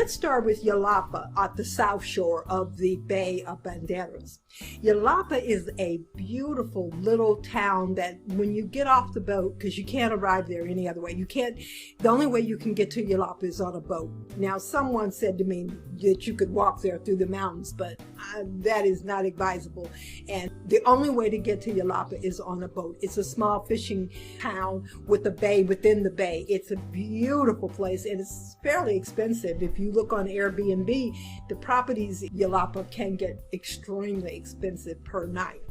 let's start with Yelapa at the south shore of the Bay of Banderas. Yelapa is a beautiful little town that when you get off the boat, because you can't arrive there any other way, the only way you can get to Yelapa is on a boat. Now, someone said to me that you could walk there through the mountains, but that is not advisable. And the only way to get to Yelapa is on a boat. It's a small fishing town with a bay within the bay. It's a beautiful place, and it's fairly expensive. If you look on Airbnb, the properties in Yelapa can get extremely expensive per night.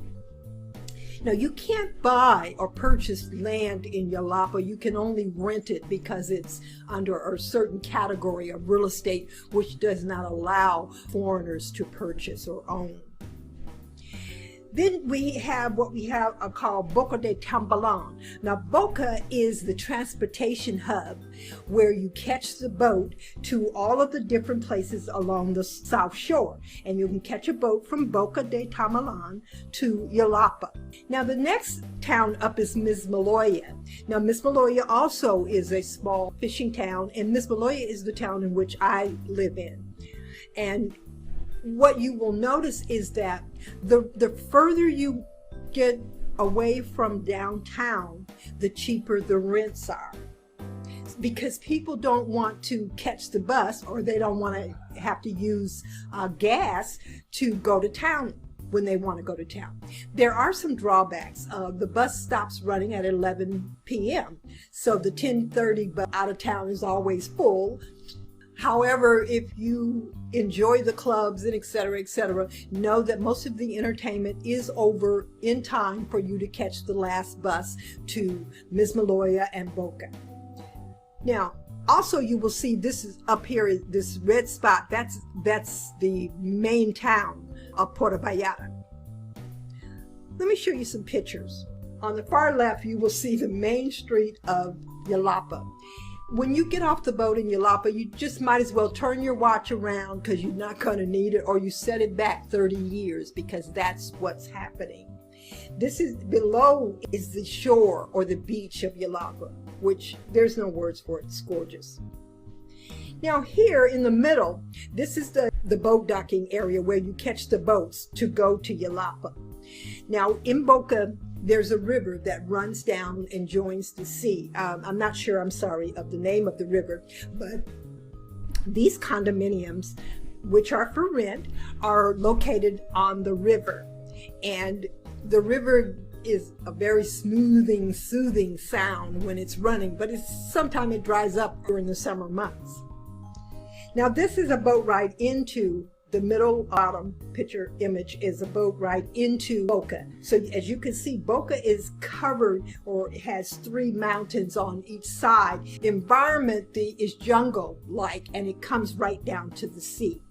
Now, you can't buy or purchase land in Yelapa. You can only rent it because it's under a certain category of real estate, which does not allow foreigners to purchase or own. Then we have what we have called Boca de Tomatlan. Now, Boca is the transportation hub where you catch the boat to all of the different places along the south shore. And you can catch a boat from Boca de Tomatlan to Yelapa. Now, the next town up is Mismaloya. Now, Mismaloya also is a small fishing town, and Mismaloya is the town in which I live in. And what you will notice is that the further you get away from downtown, the cheaper the rents are. Because people don't want to catch the bus, or they don't want to have to use gas to go to town when they want to go to town. There are some drawbacks. The bus stops running at 11 p.m. So the 10:30 bus out of town is always full. However, if you enjoy the clubs and et cetera, know that most of the entertainment is over in time for you to catch the last bus to Mismaloya and Boca. Now, also you will see this is up here, this red spot, that's the main town of Puerto Vallarta. Let me show you some pictures. On the far left, you will see the main street of Yelapa. When you get off the boat in Yelapa, you just might as well turn your watch around because you're not going to need it, or you set it back 30 years because that's what's happening. This is below is the shore or the beach of Yelapa, which there's no words for it. It's gorgeous. Now here in the middle, this is the boat docking area where you catch the boats to go to Yelapa. Now in Boca, there's a river that runs down and joins the sea. I'm not sure, I'm sorry, of the name of the river, but these condominiums, which are for rent, are located on the river. And the river is a very soothing sound when it's running, but sometimes it dries up during the summer months. Now this is a boat ride into the middle bottom picture image is a boat ride into Boca. So as you can see, Boca is covered or has 3 mountains on each side. The environment is jungle-like, and it comes right down to the sea.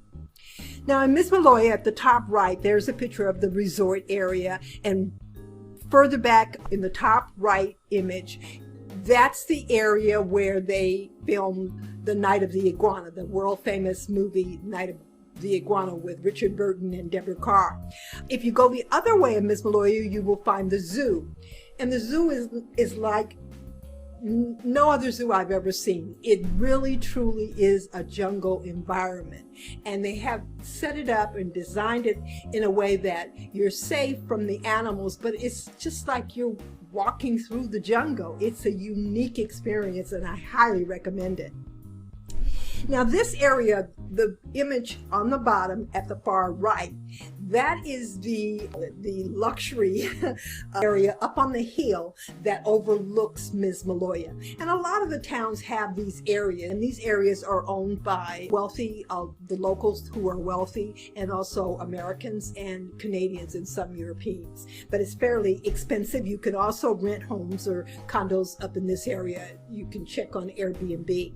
Now in Mismaloya at the top right, there's a picture of the resort area, and further back in the top right image, that's the area where they filmed The Night of the Iguana, the world famous movie Night of the Iguana with Richard Burton and Deborah Carr. If you go the other way in Mismaloya, you will find the zoo. And the zoo is like no other zoo I've ever seen. It really truly is a jungle environment. And they have set it up and designed it in a way that you're safe from the animals, but it's just like you're walking through the jungle. It's a unique experience, and I highly recommend it. Now this area, the image on the bottom at the far right, that is the luxury area up on the hill that overlooks Mismaloya. And a lot of the towns have these areas, and these areas are owned by the locals who are wealthy, and also Americans and Canadians and some Europeans. But it's fairly expensive. You can also rent homes or condos up in this area. You can check on Airbnb.